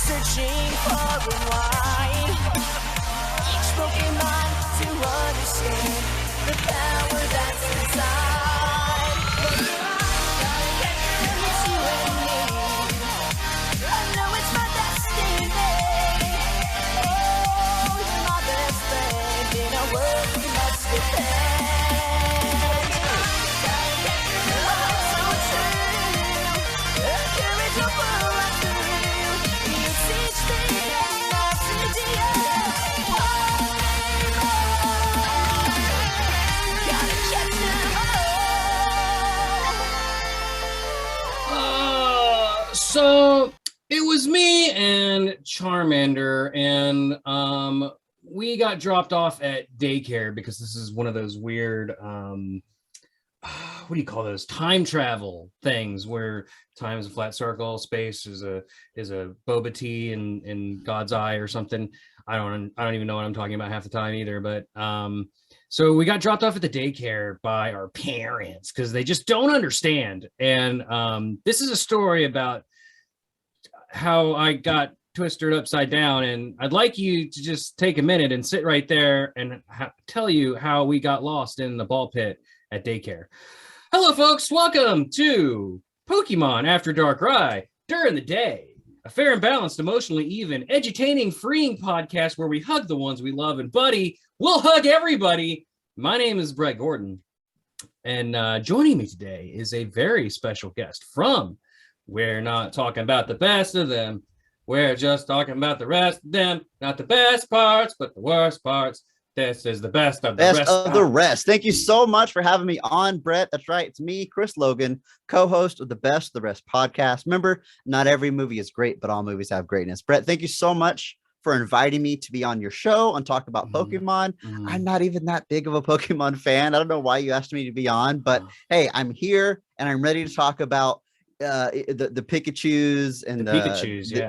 searching far and wide. Each Pokemon to understand the power that's inside. Close your eyes, gotta get through, it's you and me. I know it's my destiny. Oh, you're my best friend in a world we must defend. So it was me and Charmander, and we got dropped off at daycare because this is one of those weird what do you call those, time travel things where time is a flat circle, space is a boba tea in God's eye or something. I don't even know what I'm talking about half the time either, but so we got dropped off at the daycare by our parents because they just don't understand. And this is a story about how I got twisted upside down, and I'd like you to just take a minute and sit right there and tell you how we got lost in the ball pit at daycare. Hello, folks. Welcome to Pokemon After Darkrai During the Day, a fair and balanced, emotionally even, edutaining, freeing podcast where we hug the ones we love, and buddy, we'll hug everybody. My name is Bret Gordon, and joining me today is a very special guest from We're Not Talking About the Best of Them. We're just talking about the rest of them. Not the best parts, but the worst parts. This is the best of the rest. Thank you so much for having me on, Bret. That's right. It's me, Chris Logan, co-host of the Best of the Rest podcast. Remember, not every movie is great, but all movies have greatness. Bret, thank you so much for inviting me to be on your show and talk about Pokemon. I'm not even that big of a Pokemon fan. I don't know why you asked me to be on, but hey, I'm here and I'm ready to talk about the Pikachus and the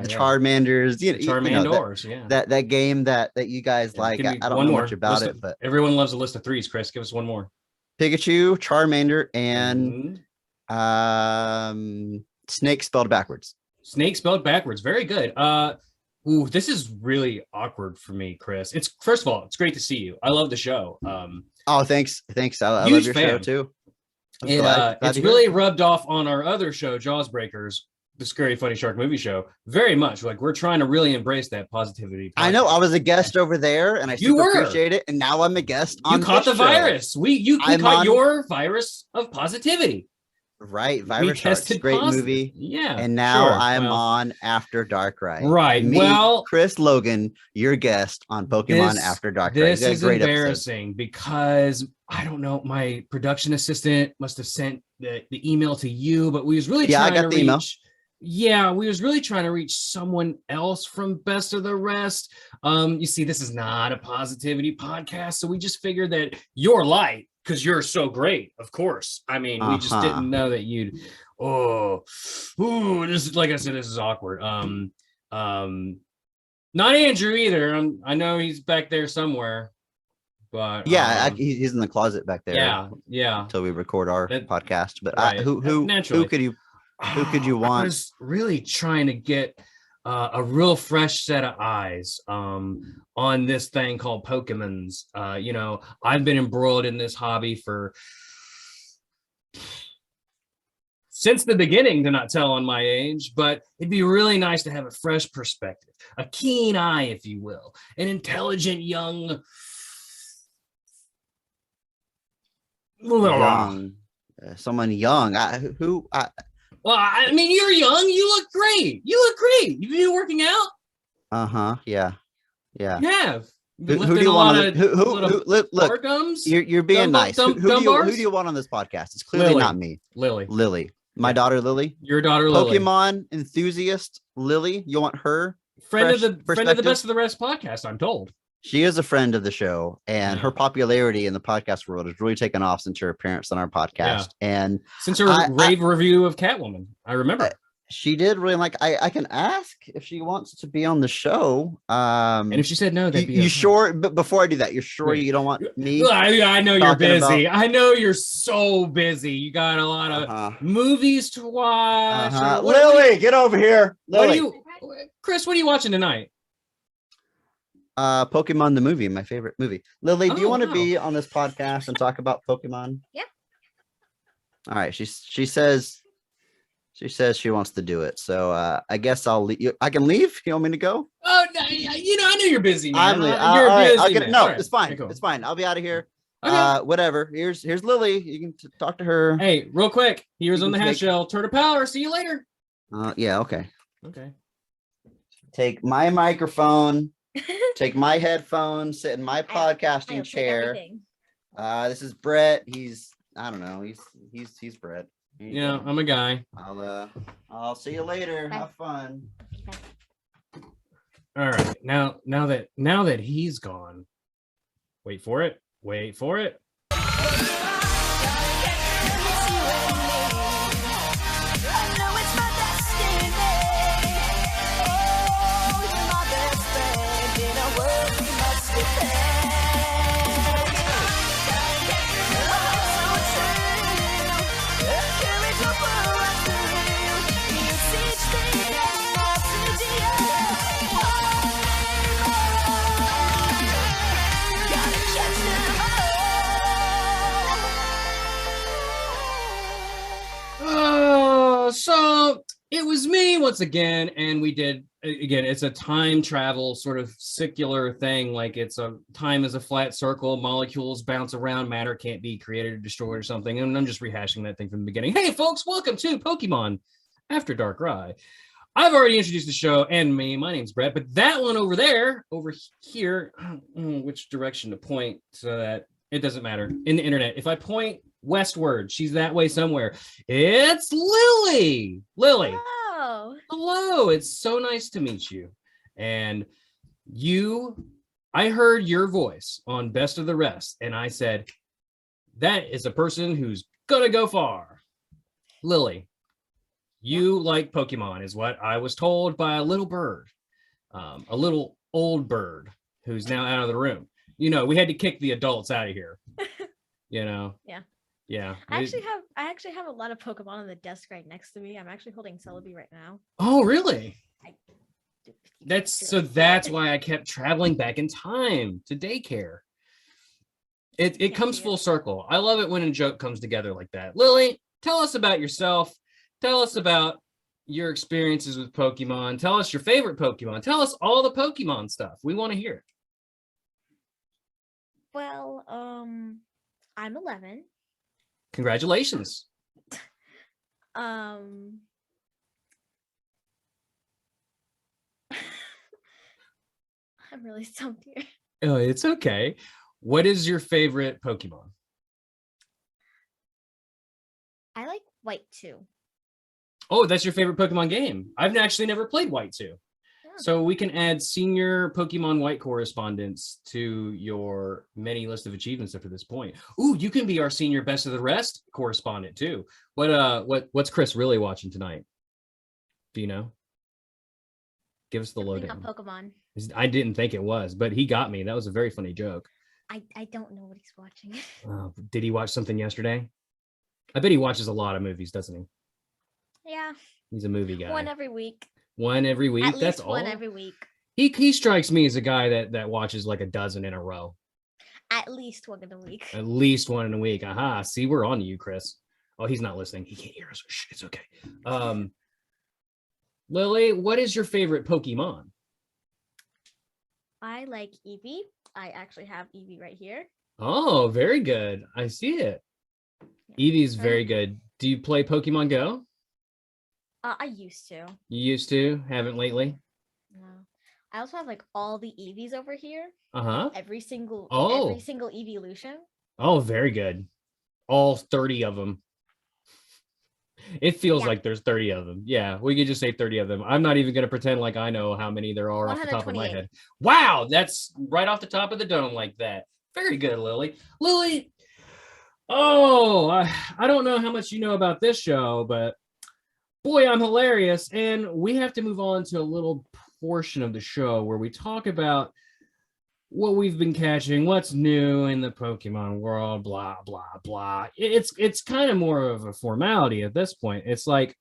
Charmanders, Charmanders, that game that you guys like. I don't know much about it, but everyone loves a list of threes. Chris, give us one more. Pikachu, Charmander, and Snake spelled backwards. Snake spelled backwards. Very good. Ooh, this is really awkward for me, Chris. It's first of all, it's great to see you. I love the show. Oh, thanks. I love your show too. It's really rubbed off on our other show, Jawsbreakers, the Scary Funny Shark Movie Show, very much. Like, we're trying to really embrace that positivity. I know. I was a guest over there, and I super appreciate it. And now I'm a guest on. You caught the virus. We caught your virus of positivity. Right, Virus Sharks, great movie. Yeah, and now I'm on After Darkrai. Right. Me, Chris Logan, your guest on Pokemon After Darkrai. This is embarrassing because I don't know. My production assistant must have sent the email to you, but we was really trying to reach. Email. Yeah, we was really trying to reach someone else from Best of the Rest. You see, this is not a positivity podcast, so we just figured that your light. Because you're so great, of course. I mean, we just didn't know that you'd. This is, like I said, this is awkward. Not Andrew either. I know he's back there somewhere, but yeah, he's in the closet back there. Yeah. Until we record our podcast. But right. Who could you want? I was really trying to get a real fresh set of eyes on this thing called Pokemons. I've been embroiled in this hobby since the beginning, to not tell on my age, but it'd be really nice to have a fresh perspective, a keen eye, if you will, an intelligent young someone young. Well, I mean, you're young. You look great. You've been working out. Yeah. You have. Who do you want? Look. You're being nice. Who do you want on this podcast? It's clearly not me. Lily. My daughter Lily. Your daughter Lily. Pokemon enthusiast Lily. You want her? Friend of the Best of the Rest podcast, I'm told. She is a friend of the show, and her popularity in the podcast world has really taken off since her appearance on our podcast. And since her rave review of Catwoman, I remember. She did really like. I can ask if she wants to be on the show. And if she said no, that'd be you sure? But before I do that, you're sure you don't want me? I know you're busy. I know you're so busy. You got a lot of movies to watch. Lily, get over here. Lily. Chris, what are you watching tonight? Pokemon the movie, my favorite movie. Lily, do you Oh, want to wow. be on this podcast and talk about Pokemon? Yeah. All right. She says she wants to do it. So I guess I'll leave. I can leave. You want me to go? Oh, no, I know you're busy, man. I'm leaving. You're All right, busy, I'll get man. it. No, All right. it's fine. Okay, cool. It's fine. I'll be out of here. Okay. Whatever. Here's Lily. You can talk to her. Hey, real quick. Here's You on the can half take- shell. Turn to power. See you later. Yeah. Okay. Okay. Take my microphone. Take my headphones. Sit in my I'll podcasting take chair. everything. This is Bret. I don't know. He's Bret. Here you Yeah, go. I'm a guy. I'll see you later. Bye. Have fun. All right. Now that he's gone. Wait for it. Wait for it. So it was me once again, and we did again. It's a time travel sort of circular thing. Like time is a flat circle. Molecules bounce around. Matter can't be created or destroyed or something. And I'm just rehashing that thing from the beginning. Hey, folks, welcome to Pokemon After Darkrai. I've already introduced the show and me. My name's Bret, but that one over there, over here, I don't know which direction to point so that it doesn't matter in the internet. If I point westward, she's that way somewhere. It's Lily. Lily. Oh, Hello. It's so nice to meet you. And I heard your voice on Best of the Rest, and I said, that is a person who's gonna go far. Lily, you like Pokemon, is what I was told by a little bird, a little old bird who's now out of the room. You know, we had to kick the adults out of here. You know? Yeah. Yeah. I actually have a lot of Pokemon on the desk right next to me. I'm actually holding Celebi right now. Oh, really? That's That's why I kept traveling back in time to daycare. It Can't comes see full it. circle. I love it when a joke comes together like that. Lily, tell us about yourself. Tell us about your experiences with Pokemon. Tell us your favorite Pokemon. Tell us all the Pokemon stuff. We want to hear it. Well, I'm 11. Congratulations. I'm really stumped here. Oh, it's okay. What is your favorite Pokemon? I like White too. Oh, that's your favorite Pokemon game. I've actually never played White 2. Oh. So we can add senior Pokemon White correspondence to your many list of achievements up to this point. Ooh, you can be our senior Best of the Rest correspondent too. What's Chris really watching tonight? Do you know? Give us the Something on lowdown. Pokemon. I didn't think it was, but he got me. That was a very funny joke. I don't know what he's watching. Did he watch something yesterday? I bet he watches a lot of movies, doesn't he? Yeah, He's a movie guy. one every week. One every week. At That's least all. one every week. He strikes me as a guy that watches like a dozen in a row. At least one in a week. At least one in a week. Aha. See, we're on to you, Chris. Oh, he's not listening. He can't hear us. Shh, it's okay. Lily, what is your favorite Pokemon? I like Eevee. I actually have Eevee right here. Oh, very good. I see it. Eevee's very good. Do you play Pokemon Go? I used to. You used to, haven't lately? No. I also have like all the Eevees over here. Uh-huh. Every single Oh. Eeveelution. Oh, very good. All 30 of them. It feels Yeah. like there's 30 of them. Yeah, we could just say 30 of them. I'm not even going to pretend like I know how many there are off the top of my 128. head. Wow, that's right off the top of the dome like that. Very good, Lily. Lily, oh, I don't know how much you know about this show, but boy, I'm hilarious. And we have to move on to a little portion of the show where we talk about what we've been catching, what's new in the Pokemon world, blah, blah, blah. It's kind of more of a formality at this point. It's like,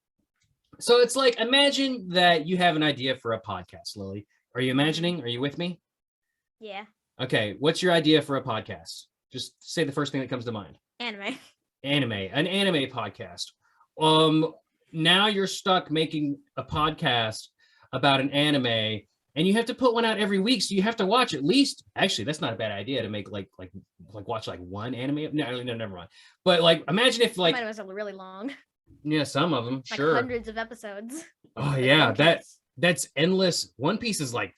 So it's like, imagine that you have an idea for a podcast, Lily. Are you imagining? Are you with me? Yeah. Okay. What's your idea for a podcast? Just say the first thing that comes to mind. Anime. An anime podcast. Now you're stuck making a podcast about an anime, and you have to put one out every week. So you have to watch at least. Actually, that's not a bad idea to make like watch like one anime. No, never mind. But like, imagine if like, Mine was really long. yeah, some of them, Like sure. hundreds of episodes. Oh Like yeah, One Piece. that's endless. One Piece is like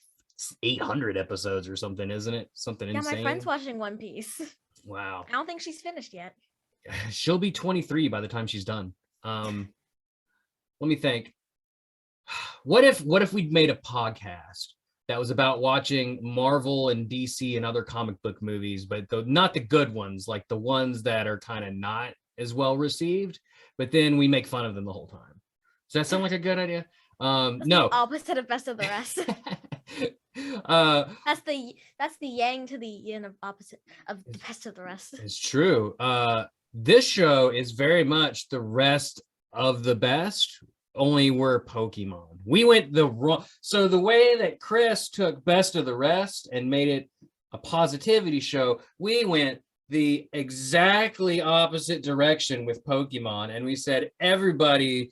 800 episodes or something, isn't it? Something Yeah, insane. my friend's watching One Piece. Wow. I don't think she's finished yet. She'll be 23 by the time she's done. Let me think. What if we'd made a podcast that was about watching Marvel and DC and other comic book movies, but not the good ones, like the ones that are kind of not as well received, but then we make fun of them the whole time. Does that sound like a good idea? No. Opposite of Best of the Rest. That's the yang to the yin of opposite of the Best of the Rest. It's true. This show is very much the rest of the best, only we're Pokemon. We went the wrong. So the way that Chris took Best of the Rest and made it a positivity show, we went the exactly opposite direction with Pokemon, and we said everybody's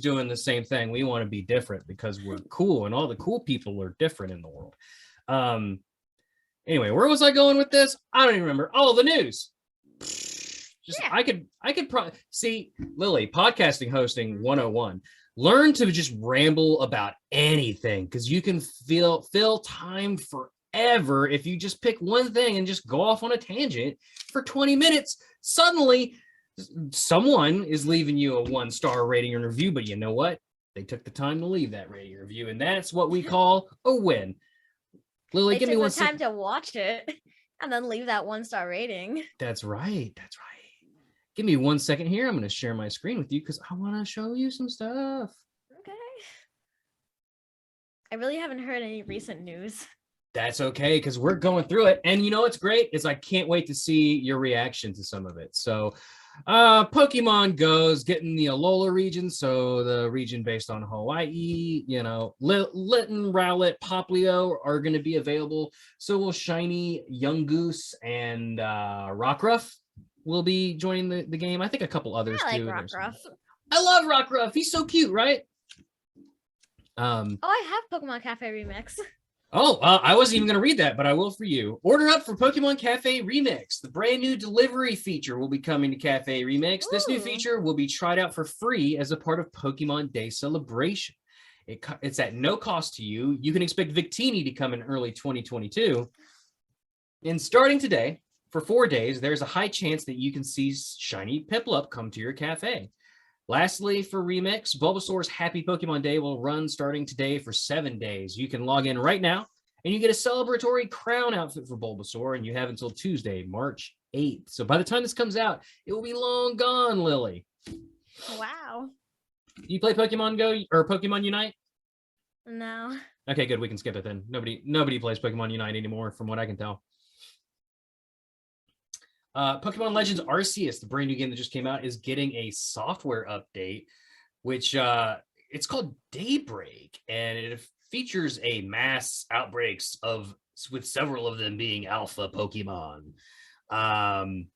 doing the same thing. We want to be different because we're cool, and all the cool people are different in the world. Anyway, where was I going with this? I don't even remember. Oh, the news. Just yeah. I could probably see, Lily, podcasting hosting 101. Learn to just ramble about anything, because you can fill time forever if you just pick one thing and just go off on a tangent for 20 minutes. Suddenly someone is leaving you a 1-star rating and review, but you know what? They took the time to leave that rating and review, and that's what we call a win. Lily, give me one time to watch it and then leave that 1-star rating. That's right. Give me 1 second here. I'm going to share my screen with you because I want to show you some stuff. Okay. I really haven't heard any recent news. That's okay, because we're going through it. And you know what's great is I can't wait to see your reaction to some of it. So Pokemon Go's getting the Alola region, so the region based on Hawaii, you know, Litten, Rowlet, Poplio are going to be available. So will Shiny, Yungoos, and Rockruff will be joining the game. I think a couple others I too. like Rockruff. I love Rockruff. He's so cute, right? I have Pokemon Cafe Remix. I wasn't even going to read that, but I will for you. Order up for Pokemon Cafe Remix. The brand new delivery feature will be coming to Cafe Remix. This new feature will be tried out for free as a part of Pokemon Day celebration. It's at no cost to you. You can expect Victini to come in early 2022. And starting today, for 4 days, there's a high chance that you can see Shiny Piplup come to your cafe. Lastly, for Remix, Bulbasaur's Happy Pokemon Day will run starting today for 7 days. You can log in right now, and you get a celebratory crown outfit for Bulbasaur, and you have until Tuesday, March 8th. So by the time this comes out, it will be long gone, Lily. Wow. You play Pokemon Go or Pokemon Unite? No. Okay, good. We can skip it then. Nobody plays Pokemon Unite anymore, from what I can tell. Pokemon Legends Arceus, the brand new game that just came out, is getting a software update, which it's called Daybreak, and it features a mass outbreaks with several of them being alpha Pokemon. And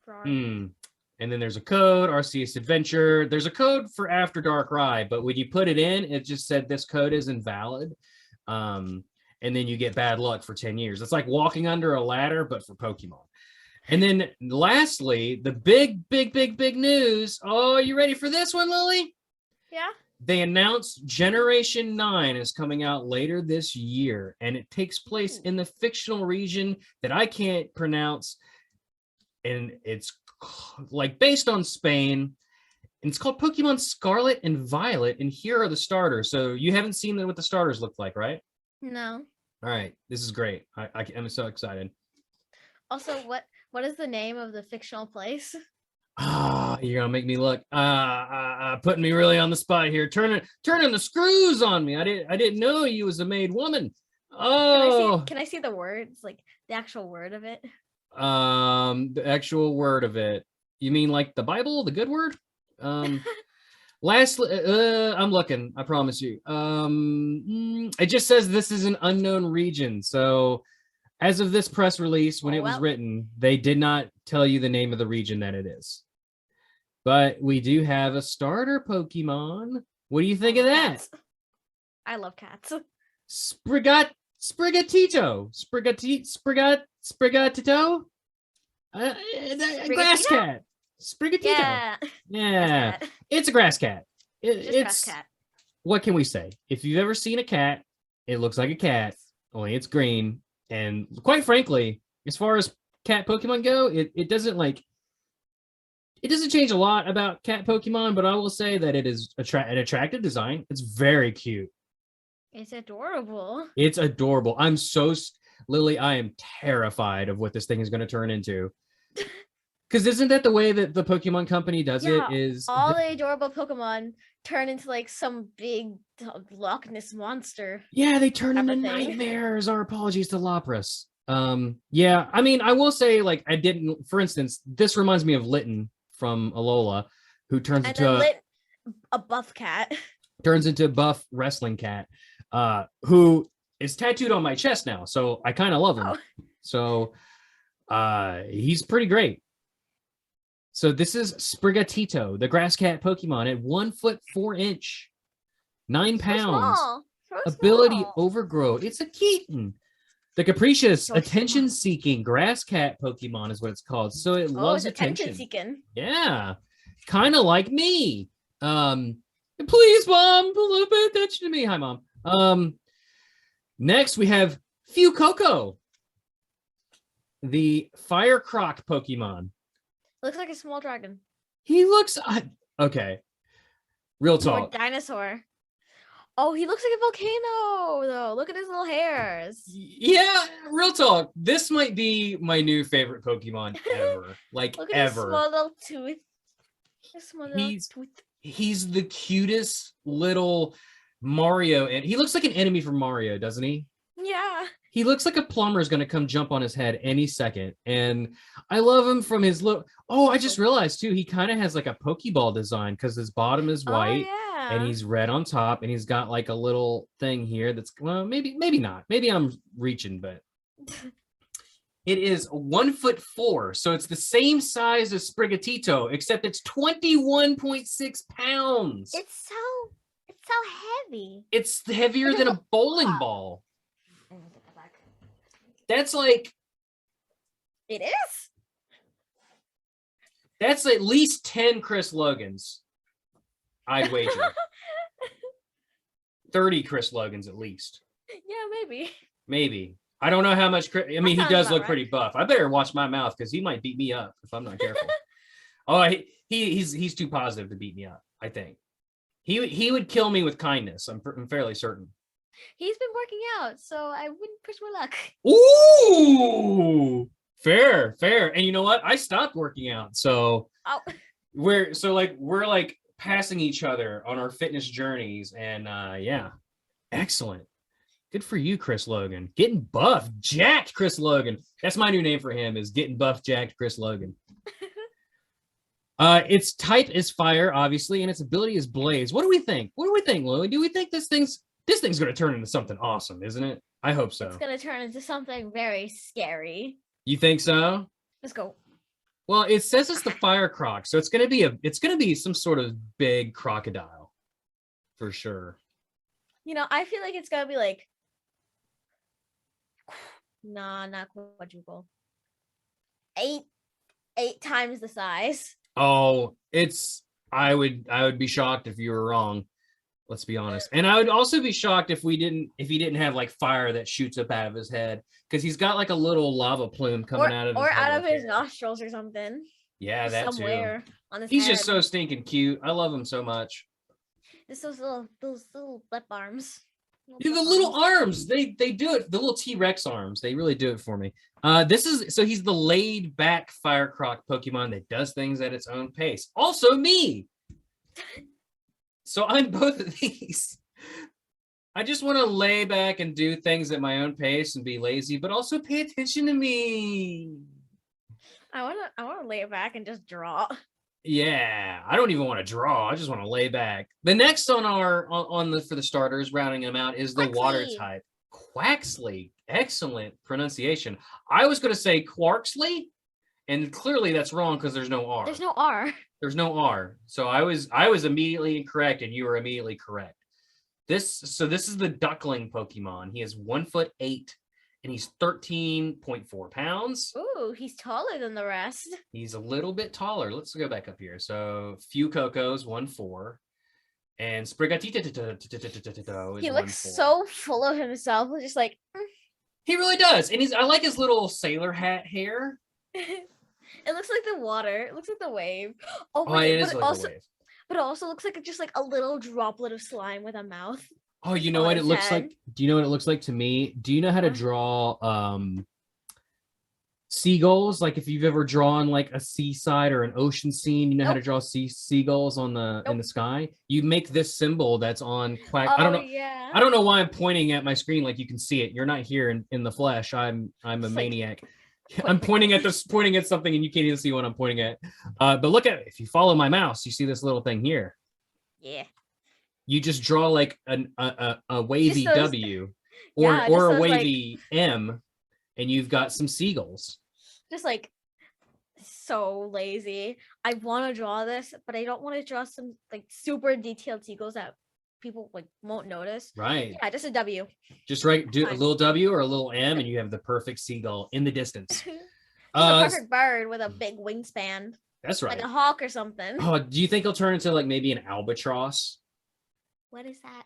then there's a code, Arceus Adventure. There's a code for After Dark Ride, but when you put it in, it just said this code is invalid. And then you get bad luck for 10 years. It's like walking under a ladder, but for Pokemon. And then lastly, the big news. Oh, you ready for this one, Lily? Yeah. They announced Generation 9 is coming out later this year, and it takes place in the fictional region that I can't pronounce. And it's like based on Spain. And it's called Pokemon Scarlet and Violet. And here are the starters. So you haven't seen what the starters look like, right? No. All right. This is great. I'm so excited. Also, what is the name of the fictional place? You're gonna make me look. Putting me really on the spot here. Turning the screws on me. I didn't know you was a made woman. Oh, can I see the words, like the actual word of it? The actual word of it. You mean like the Bible, the good word? Lastly, I'm looking. I promise you. It just says this is an unknown region. So, as of this press release, when Oh, it was well. written, they did not tell you the name of the region that it is. But we do have a starter Pokemon. What do you think I of love that? cats. I love cats. Sprigatito, Sprigatito, grass Sprigatito? cat, Sprigatito. Yeah. Yeah, Grass cat. it's a grass cat. Just grass It's cat. what can we say? If you've ever seen a cat, it looks like a cat, only it's green. And quite frankly, as far as cat Pokemon go, it doesn't like it doesn't change a lot about cat Pokemon, but I will say that it is an attractive design. It's very cute. It's adorable. It's adorable. Lily, I am terrified of what this thing is going to turn into. Because isn't that the way that the Pokemon company does Yeah, it? Is all the adorable Pokemon turn into like some big Loch Ness monster. yeah, they turn into everything. nightmares. Our apologies to Lapras. Yeah, I mean, I will say, like, I didn't. For instance, this reminds me of Litten from Alola, who turns And into then lit a buff cat. turns into a buff wrestling cat, who is tattooed on my chest now. So I kind of love him. Oh. So he's pretty great. So this is Sprigatito, the grass cat Pokemon at 1 foot 4 inch, 9 So pounds. small. So Ability small. overgrowth. It's a kitten. The capricious, So small. attention-seeking grass cat Pokemon is what it's called. So it Oh, loves it's attention. attention seeking. Yeah, kind of like me. Please, mom, a little bit attention to me. Hi, mom. Next we have Fuecoco, the fire croc Pokemon. Looks like a small dragon. He looks okay. Real Or talk. dinosaur. Oh, he looks like a volcano though. Look at his little hairs. Yeah, real talk. This might be my new favorite Pokemon ever. Like Look at his ever. small little tooth. His small little He's- tooth. He's the cutest little Mario, and he looks like an enemy from Mario, doesn't he? Yeah. He looks like a plumber is going to come jump on his head any second. And I love him from his look. Oh, I just realized too, he kind of has like a Pokeball design because his bottom is white Oh, yeah. and he's red on top, and he's got like a little thing here that's, well, maybe not. Maybe I'm reaching, but it is 1 foot 4. So it's the same size as Sprigatito, except it's 21.6 pounds. It's so heavy. It's heavier than a bowling ball. That's like, It is. that's at least 10 Chris Logans. I'd wager. 30 Chris Logans at least. Yeah, maybe. Maybe. I don't know how much. I mean, he sounds does about look right. pretty buff. I better watch my mouth because he might beat me up if I'm not careful. Oh, he's too positive to beat me up. I think he would kill me with kindness. I'm fairly certain. He's been working out, so I wouldn't push my luck. Ooh, fair. And you know what? I stopped working out, so Oh, we're like passing each other on our fitness journeys, and yeah, excellent. Good for you, Chris Logan. Getting buff, jacked Chris Logan. That's my new name for him, is getting buff, jacked Chris Logan. Its type is fire, obviously, and its ability is blaze. What do we think? Lily? Do we think this thing's going to turn into something awesome, isn't it? I hope so. it's gonna turn into something very scary. You think so? Let's go. Well, it says it's the fire croc, so it's gonna be some sort of big crocodile, for sure. You know, I feel like it's gonna be like, nah, not quadruple. Eight times the size. Oh, I would be shocked if you were wrong. Let's be honest. And I would also be shocked if he didn't have like fire that shoots up out of his head, because he's got like a little lava plume coming out of his or head out of like his here. nostrils or something. Yeah, that somewhere too. on his He's head. just so stinking cute. I love him so much. Just those little lip arms. Yeah, the little arms, they do it. The little T-Rex arms, they really do it for me. He's the laid back fire croc Pokemon that does things at its own pace. Also me. So I'm both of these. I just want to lay back and do things at my own pace and be lazy, but also pay attention to me. I wanna lay it back and just draw. Yeah, I don't even want to draw. I just want to lay back. The next on our on the for the starters, rounding them out, is the water Quaxley. type. Quaxley. Excellent pronunciation. I was going to say Quarksley, and clearly that's wrong because there's no R. There's no R. There's no R. So I was immediately incorrect, and you were immediately correct. This is the duckling Pokemon. He is 1'8", and he's 13.4 pounds. Ooh, he's taller than the rest. He's a little bit taller. Let's go back up here. So Few Cocos, 1'4", and Sprigatito is He looks 1'4". so full of himself. Just like He really does, and I like his little sailor hat hair. it looks like the water. It looks like the wave. Oh, Oh, wait, it but is it like also a wave. but it also looks like just like a little droplet of slime with a mouth. Oh, you know on what it his looks head. like? Do you know what it looks like to me? Do you know how to Huh? draw seagulls? Like if you've ever drawn like a seaside or an ocean scene, you know how to Nope. draw seagulls on the in the Nope. sky? You make this symbol that's on Quack. Oh, I don't know. yeah. I don't know why I'm pointing at my screen like you can see it. You're not here in the flesh. I'm a Just, like, maniac. I'm point pointing at something and you can't even see what I'm pointing at. But look at it. If you follow my mouse, you see this little thing here. Yeah. You just draw like a wavy Just those- W Yeah, just or a those, like- wavy M, and you've got some seagulls. Just like so lazy. I want to draw this, but I don't want to draw some like super detailed seagulls that people like won't notice. Right. Yeah, just a W. Just do a Fine. little W or a little M, and you have the perfect seagull in the distance. Just a Uh, perfect bird with a big wingspan, that's right. like a hawk or something. Oh, do you think he'll turn into like maybe an albatross? What is that?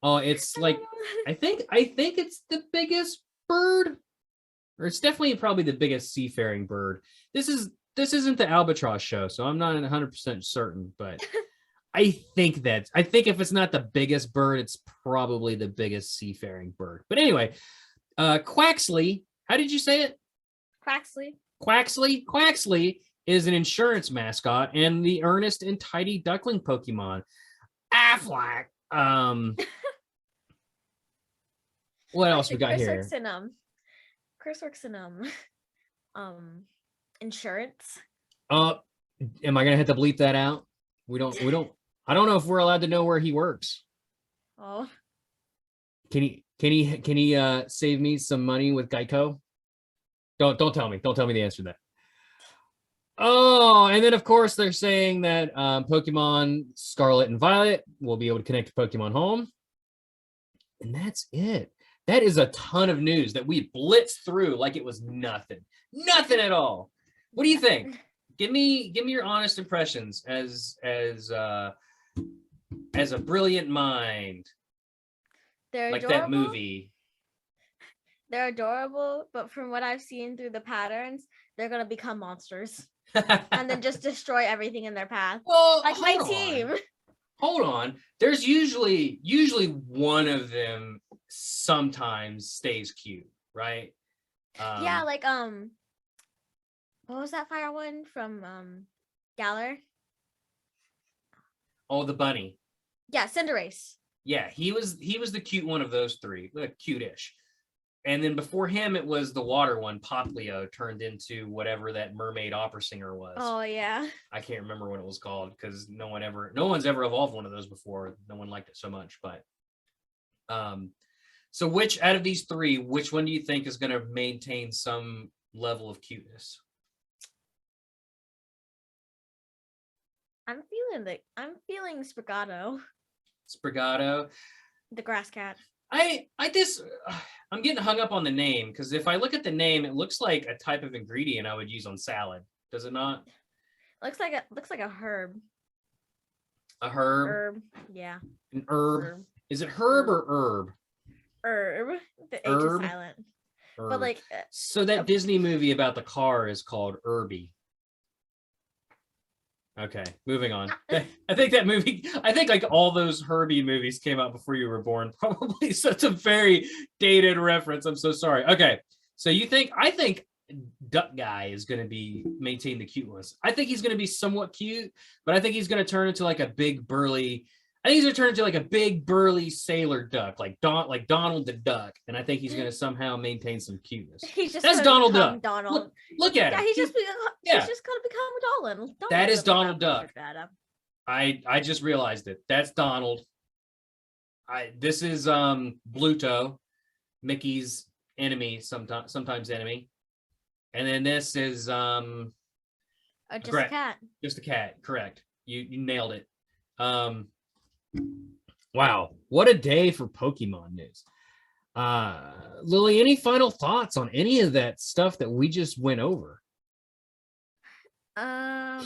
Oh, it's I like don't know. I think it's the biggest bird, or it's definitely probably the biggest seafaring bird. This isn't the albatross show, so I'm not 100% certain, but I think if it's not the biggest bird, it's probably the biggest seafaring bird. But anyway, Quaxley, how did you say it? Quaxley. Quaxley is an insurance mascot and the earnest and tidy duckling Pokemon. Affleck. What else we got Chris here? Works in, Chris works in insurance. Am I gonna have to bleep that out? We don't. I don't know if we're allowed to know where he works. Oh, Can he save me some money with Geico? Don't tell me. Don't tell me the answer to that. Oh, and then of course they're saying that Pokemon Scarlet and Violet will be able to connect to Pokemon Home. And that's it. That is a ton of news that we blitzed through like it was nothing. Nothing at all. What do you think? Give me your honest impressions as a brilliant mind. they're Like adorable. that movie. They're adorable, but from what I've seen through the patterns, they're gonna become monsters and then just destroy everything in their path. Well, Like my hold on. team. Hold on. There's usually one of them sometimes stays cute, right? Yeah, like what was that fire one from Galar? Oh, the bunny. Yeah, Cinderace. Yeah, he was the cute one of those three, cute-ish. And then before him, it was the water one, Poplio, turned into whatever that mermaid opera singer was. Oh yeah. I can't remember what it was called because no one's ever evolved one of those before. No one liked it so much. But so which out of these three, which one do you think is going to maintain some level of cuteness? I'm feeling Sprigato, Sprigato. the grass cat. I'm getting hung up on the name because if I look at the name, it looks like a type of ingredient I would use on salad. Does it not? Looks like a herb. A herb? Herb. Yeah. An herb? Is it herb or herb? Herb. The H Herb? is silent. Herb. But like So that Disney movie about the car is called Herbie. Okay, moving on. I think like all those Herbie movies came out before you were born, probably. So it's a very dated reference. I'm so sorry. Okay, so I think Duck Guy is going to maintain the cuteness. I think he's going to be somewhat cute, but I think he's going to turn into like a big burly I think he's gonna turn into like a big burly sailor duck, like Donald the Duck, and I think he's gonna somehow maintain some cuteness. He's just That's gonna Donald become Duck. Donald. Look at Yeah, him. he's just yeah. gonna become Donald. That is Donald Duck. Duck. I just realized it. That's Donald. This is Bluto, Mickey's enemy, sometimes enemy, and then this is just a cat. Just a cat. Correct. You nailed it. Wow, what a day for Pokemon news. Lily, any final thoughts on any of that stuff that we just went over? I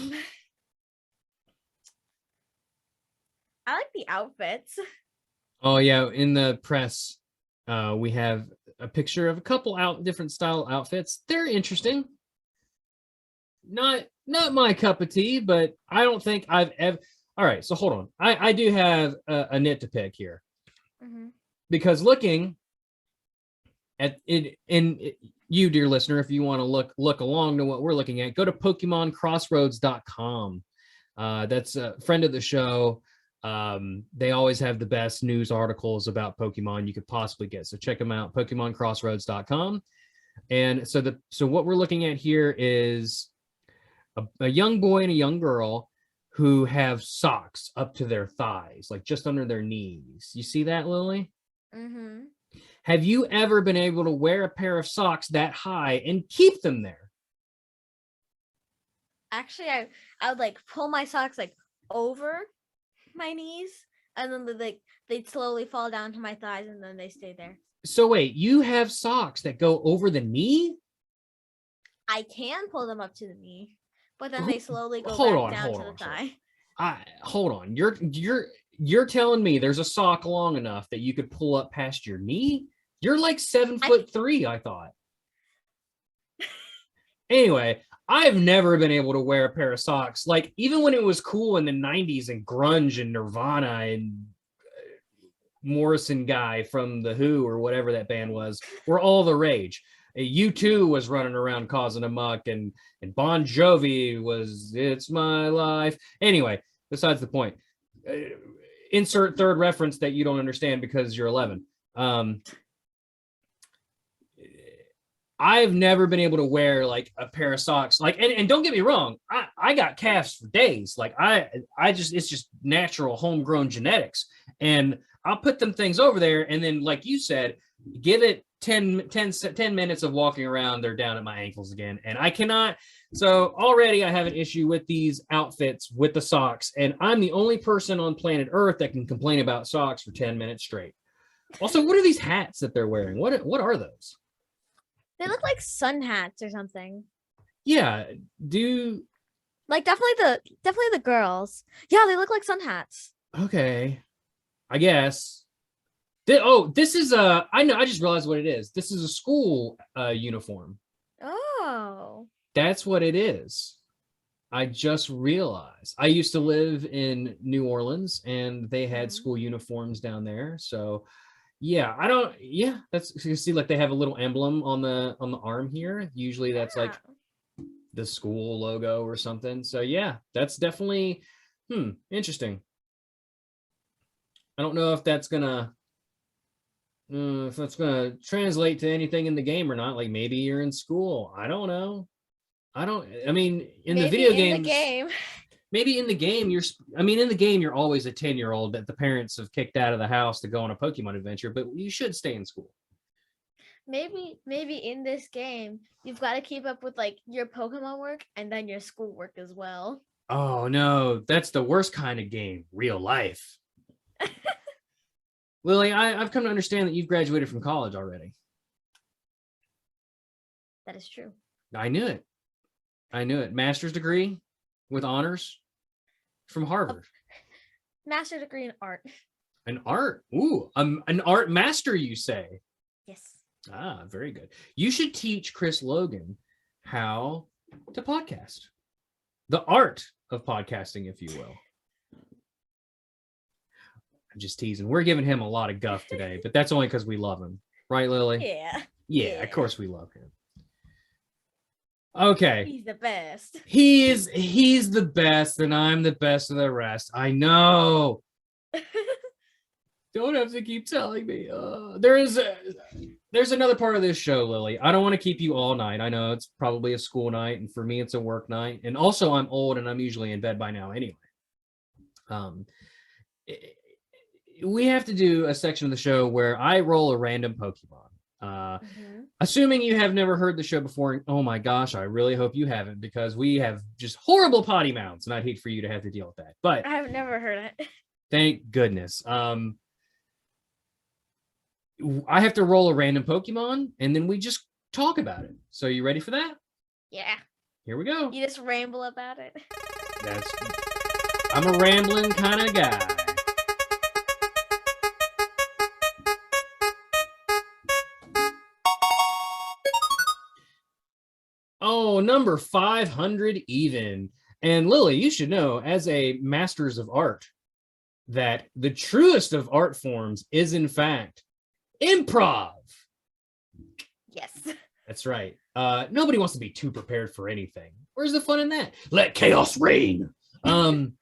like the outfits. Oh yeah, in the press, we have a picture of a couple different style outfits. They're interesting. Not my cup of tea, but I don't think I've ever. All right, so hold on. I do have a nit to pick here, because looking at it, you, dear listener, if you want to look along to what we're looking at, go to PokemonCrossroads.com. That's a friend of the show. They always have the best news articles about Pokemon you could possibly get. So check them out, PokemonCrossroads.com. And so what we're looking at here is a young boy and a young girl who have socks up to their thighs, like just under their knees. You see that, Lily? Mm-hmm. Have you ever been able to wear a pair of socks that high and keep them there? Actually, I would like pull my socks like over my knees, and then they'd slowly fall down to my thighs, and then they stay there. So wait, you have socks that go over the knee? I can pull them up to the knee, but then they slowly go down to the thigh. Hold on. You're telling me there's a sock long enough that you could pull up past your knee? You're like 7'3", I thought. Anyway, I've never been able to wear a pair of socks. Like, even when it was cool in the 90s and grunge and Nirvana and Morrison guy from The Who or whatever that band was, were all the rage. U2 was running around causing a muck, and Bon Jovi was It's My Life. Anyway, besides the point. Insert third reference that you don't understand because you're 11. I've never been able to wear like a pair of socks. Like, and don't get me wrong, I got calves for days. Like it's just natural homegrown genetics. And I'll put them things over there. And then, like you said, give it 10 minutes of walking around, they're down at my ankles again. And I cannot. So already I have an issue with these outfits with the socks. And I'm the only person on planet Earth that can complain about socks for 10 minutes straight. Also, what are these hats that they're wearing? What are those? They look like sun hats or something. Yeah, like definitely the girls. Yeah, they look like sun hats. Okay, I guess. This is I know. I just realized what it is. This is a school uniform. Oh, that's what it is. I just realized. I used to live in New Orleans, and they had school uniforms down there. So. Yeah, that's, you see, like they have a little emblem on the arm here. Usually that's like the school logo or something. So yeah, that's definitely interesting. I don't know if that's gonna translate to anything in the game or not. Like maybe you're in school. I don't know. I mean, in the video games, maybe in the game, you're always a 10-year-old that the parents have kicked out of the house to go on a Pokemon adventure, but you should stay in school. Maybe in this game, you've got to keep up with like your Pokemon work and then your school work as well. Oh no, that's the worst kind of game, real life. Lily, I've come to understand that you've graduated from college already. That is true. I knew it. Master's degree with honors from Harvard. Master's degree in art. An art? Ooh, an art master, you say? Yes. Ah, very good. You should teach Chris Logan how to podcast. The art of podcasting, if you will. I'm just teasing. We're giving him a lot of guff today, but that's only because we love him. Right, Lily? Yeah, of course we love him. Okay. He's the best. He's the best, and I'm the best of the rest. I know. Don't have to keep telling me. There's another part of this show, Lily. I don't want to keep you all night. I know it's probably a school night, and for me, it's a work night. And also, I'm old, and I'm usually in bed by now anyway. We have to do a section of the show where I roll a random Pokemon. Assuming you have never heard the show before, oh my gosh, I really hope you haven't, because we have just horrible potty mouths, and I'd hate for you to have to deal with that. But I've never heard it. thank goodness. I have to roll a random Pokemon, and then we just talk about it. So you ready for that? Yeah. Here we go. You just ramble about it. I'm a rambling kind of guy. Oh, number 500 even. And Lily, you should know, as a masters of art, that the truest of art forms is, in fact, improv. Yes. That's right. Nobody wants to be too prepared for anything. Where's the fun in that? Let chaos reign. Emboar.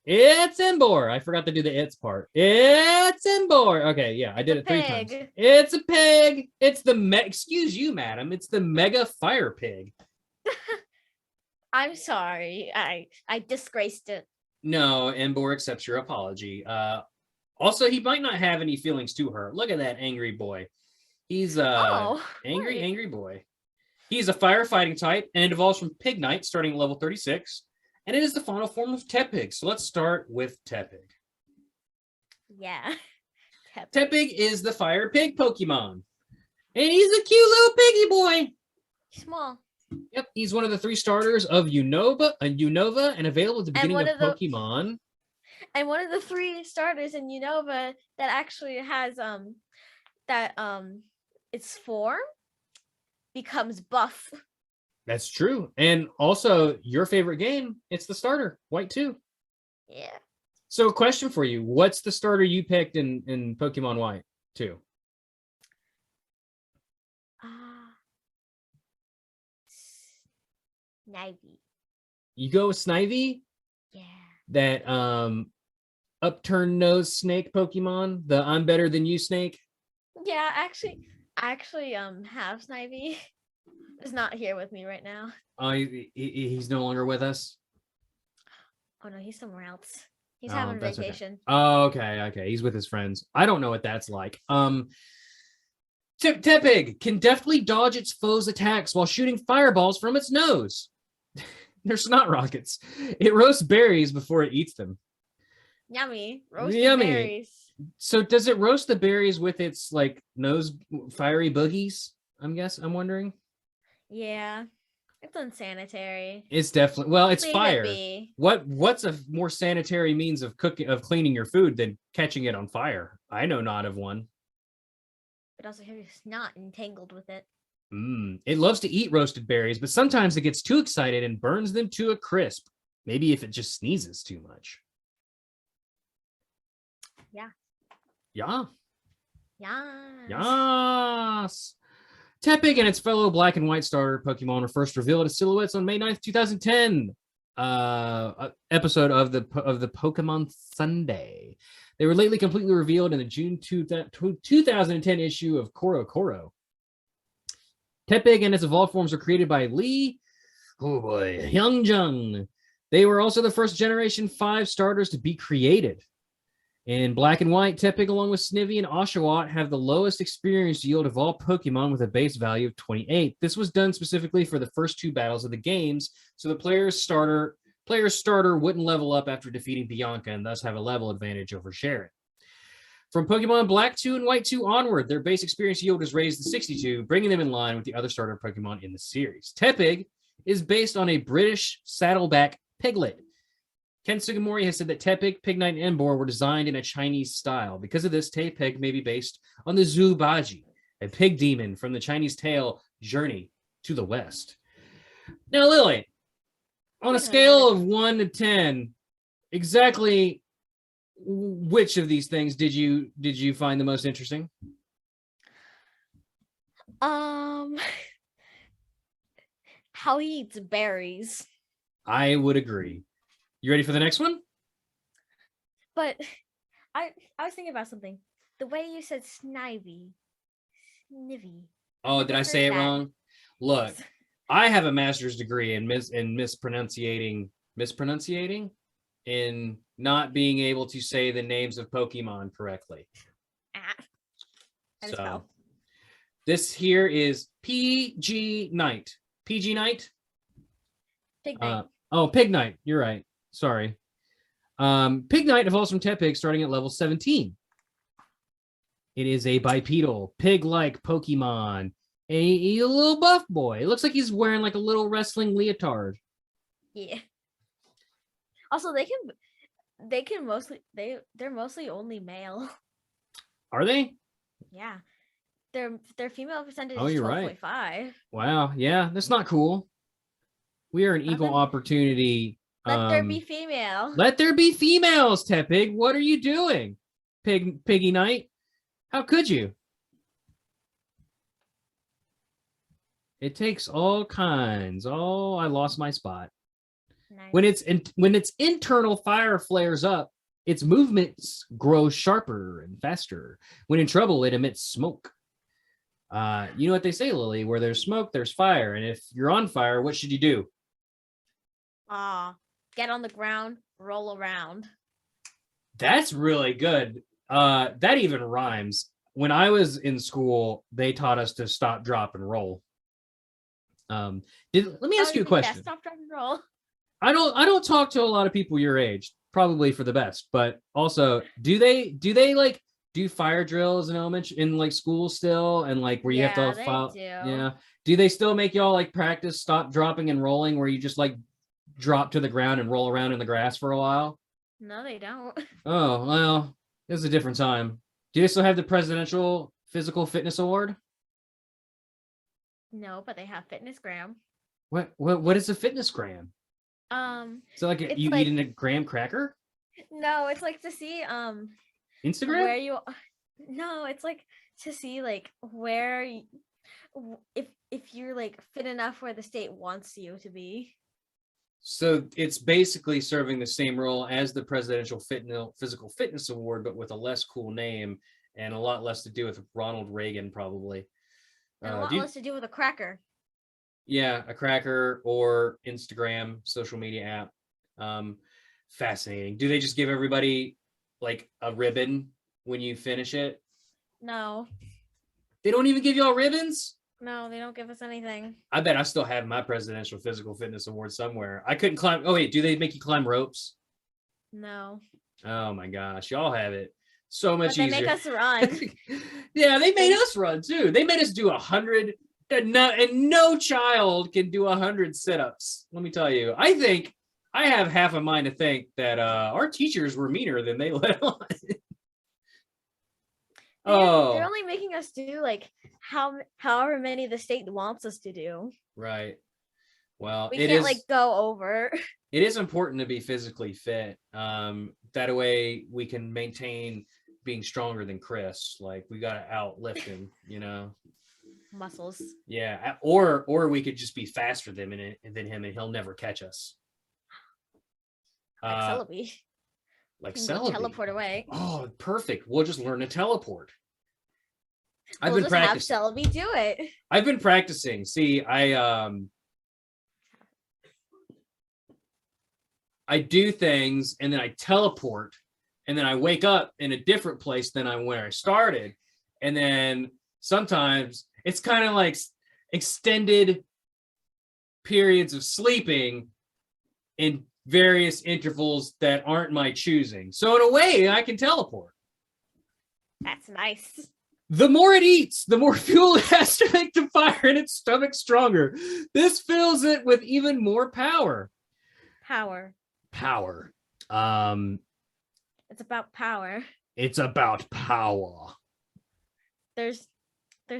It's Emboar. I forgot to do the it's part. It's Emboar. Okay, yeah, I did it 3 times. It's a pig. It's excuse you, madam. It's the mega fire pig. I'm sorry. I disgraced it. No, Emboar accepts your apology. Also, he might not have any feelings to her. Look at that angry boy. He's angry boy. He's a firefighting type, and it evolves from Pignite starting at level 36. And it is the final form of Tepig. So let's start with Tepig. Yeah. Tepig is the fire pig Pokemon. And he's a cute little piggy boy. Small. Yep, he's one of the 3 starters of Unova, and available at the beginning of Pokemon. And one of the 3 starters in Unova that actually has its form becomes buff. That's true. And also your favorite game, it's the starter, White 2. Yeah. So a question for you. What's the starter you picked in Pokemon White 2? Snivy. You go with Snivy? Yeah. That upturned nose snake Pokemon, the I'm better than you snake. Yeah, actually have Snivy. Is not here with me right now. Oh, he's no longer with us. Oh no, he's somewhere else. He's having vacation. Okay. Oh, okay. He's with his friends. I don't know what that's like. Tepig can deftly dodge its foes' attacks while shooting fireballs from its nose. They're snot rockets. It roasts berries before it eats them. Yummy. Roasted berries. So does it roast the berries with its like nose fiery boogies? I'm wondering. Yeah. It's unsanitary. It's definitely it's fire. What's a more sanitary means of cleaning your food than catching it on fire? I know not of one. But also have your snot entangled with it. It loves to eat roasted berries, but sometimes it gets too excited and burns them to a crisp. Maybe if it just sneezes too much. Yeah. Yeah. Yeah. Yes. Tepig and its fellow black and white starter Pokemon were first revealed as silhouettes on May 9th, 2010 episode of the Pokemon Sunday. They were lately completely revealed in the June 2010 issue of Koro Koro. Tepig and its evolved forms were created by Hyunjung. They were also the first generation 5 starters to be created. In black and white, Tepig along with Snivy and Oshawott have the lowest experience yield of all Pokemon with a base value of 28. This was done specifically for the first 2 battles of the games, so the player's starter wouldn't level up after defeating Bianca and thus have a level advantage over Sharon. From Pokemon Black 2 and White 2 onward, their base experience yield is raised to 62, bringing them in line with the other starter Pokemon in the series. Tepig is based on a British saddleback piglet. Ken Sugimori has said that Tepig, Pignite, and Emboar were designed in a Chinese style. Because of this, Tepig may be based on the Zubaji, a pig demon from the Chinese tale Journey to the West. Now, Lily, on a scale of 1 to 10, exactly which of these things did you find the most interesting? How he eats berries. I would agree. You ready for the next one? But I was thinking about something. The way you said snivy. Oh, did I say it wrong? Look, I have a master's degree in mispronunciating in not being able to say the names of Pokemon correctly. So this here is PG Knight. PG Knight? Pig Knight. Pig Knight. You're right. Sorry. Pig Knight evolves from Tepig starting at level 17. It is a bipedal, pig-like Pokemon. A little buff boy. It looks like he's wearing like a little wrestling leotard. Yeah. Also, they're mostly only male. Are they? Yeah. Their female percentage Oh, is you're right. 12.5. Wow. Yeah, that's not cool. We are an equal opportunity. Let there be female. Let there be females, Tepig. What are you doing? Piggy Knight? How could you? It takes all kinds. Oh, I lost my spot. Nice. When its internal fire flares up, its movements grow sharper and faster. When in trouble, it emits smoke. You know what they say, Lily? Where there's smoke, there's fire. And if you're on fire, what should you do? Get on the ground, roll around. That's really good. That even rhymes. When I was in school, they taught us to stop, drop, and roll. Let me ask you a question. Stop, drop, and roll. I don't talk to a lot of people your age, probably for the best, but also do they like do fire drills in elementary in like school still, and like where you have to file? Yeah. Do they still make y'all like practice stop, dropping, and rolling, where you just like drop to the ground and roll around in the grass for a while? No, they don't. Oh, well, it was a different time. Do they still have the Presidential Physical Fitness Award? No, but they have fitness gram. What is a fitness gram? So like you like, eating a graham cracker? No, it's like to see Instagram? where you. No, it's like to see like where if you're like fit enough where the state wants you to be. So it's basically serving the same role as the Presidential Physical Fitness Award, but with a less cool name and a lot less to do with Ronald Reagan, probably. And a lot less to do with a cracker. Yeah, a cracker or Instagram, social media app. Fascinating. Do they just give everybody like a ribbon when you finish it? No. They don't even give y'all ribbons? No, they don't give us anything. I bet I still have my Presidential Physical Fitness Award somewhere. I couldn't climb. Oh, wait, do they make you climb ropes? No. Oh my gosh, y'all have it so much easier. They make us run. Yeah, they made us run too. They made us do 100, and no child can do 100 sit-ups. Let me tell you. I think I have half a mind to think that our teachers were meaner than they let on. They're only making us do like however many the state wants us to do. Right. Well, we can't like go over. It is important to be physically fit. That way we can maintain being stronger than Chris. Like we got to outlift him, you know. Muscles. Yeah, or we could just be faster than him, and he'll never catch us. Like Celebi. Like Celebi. Teleport away. Oh, perfect. We'll just learn to teleport. I've been practicing. Have Celebi do it. I've been practicing. See, I do things and then I teleport and then I wake up in a different place than where I started. And then sometimes it's kind of like extended periods of sleeping in various intervals that aren't my choosing. So in a way, I can teleport. That's nice. The more it eats, the more fuel it has to make the fire in its stomach stronger. This fills it with even more power. Power. It's about power. It's about power. There's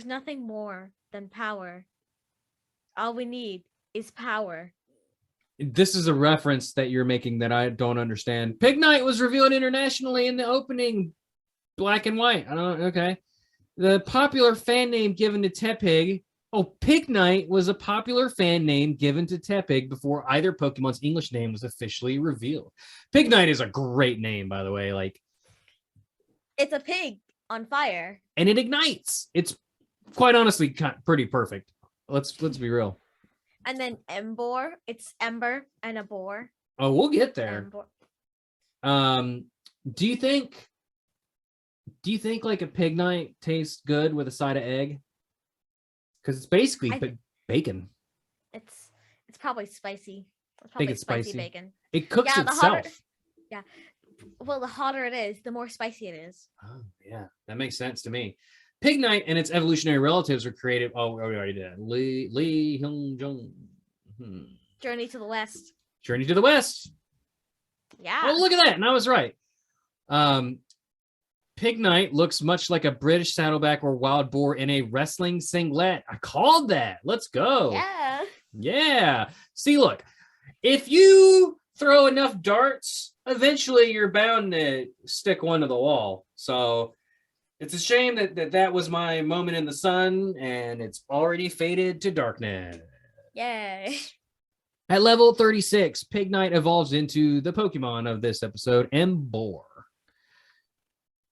nothing more than power. All we need is power. This is a reference that you're making that I don't understand. Pig Knight was revealed internationally in the opening black and white. I don't know. Okay. The popular fan name given to Tepig Oh, Pignite was a popular fan name given to Tepig before either Pokemon's English name was officially revealed. Pignite is a great name, by the way. Like, It's a pig on fire. and it ignites. It's quite honestly pretty perfect. Let's be real. And then Emboar, it's Ember and a boar. Oh, we'll get there. Emboar. Do you think like a Pignite tastes good with a side of egg? Because it's basically bacon. It's probably spicy. It's Think probably it's spicy spicy. bacon. It cooks Yeah, the hotter- itself. Well, the hotter it is, the more spicy it is. Oh, yeah, that makes sense to me. Pignite and its evolutionary relatives were created. Oh, we already did. Lee Hyung Jung. Journey to the West. Journey to the West. Yeah. Oh, look at that. And I was right. Pignite looks much like a British saddleback or wild boar in a wrestling singlet. I called that. Let's go. Yeah. Yeah. See, look, if you throw enough darts, eventually you're bound to stick one to the wall. So it's a shame that was my moment in the sun, and it's already faded to darkness. Yay. At level 36, Pignite evolves into the Pokemon of this episode, Emboar.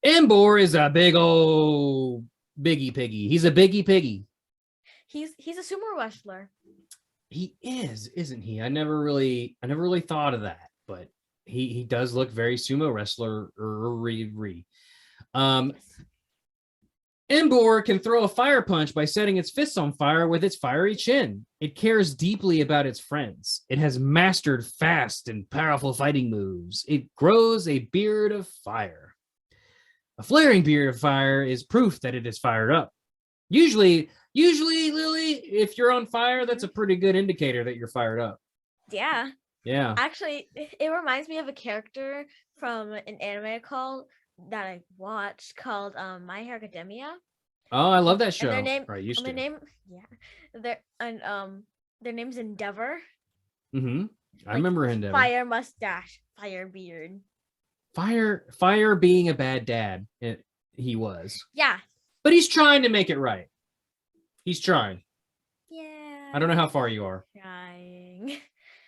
Emboar is a big old biggie piggy. He's a biggie piggy. He's a sumo wrestler. He is, isn't he? I never really thought of that, but he does look very sumo wrestler. Emboar can throw a fire punch by setting its fists on fire with its fiery chin. It cares deeply about its friends. It has mastered fast and powerful fighting moves. It grows a beard of fire. A flaring beard of fire is proof that it is fired up. Usually, Lily, if you're on fire, that's a pretty good indicator that you're fired up. Yeah. Yeah. Actually, it reminds me of a character from an anime that I watched called My Hero Academia. Oh, I love that show. And their name, Right, used to. Their name's Endeavor. Mm-hmm. I remember Endeavor. Fire mustache, fire beard. Fire being a bad dad. He was. Yeah. But he's trying to make it right. He's trying. Yeah. I don't know how far you are. Trying.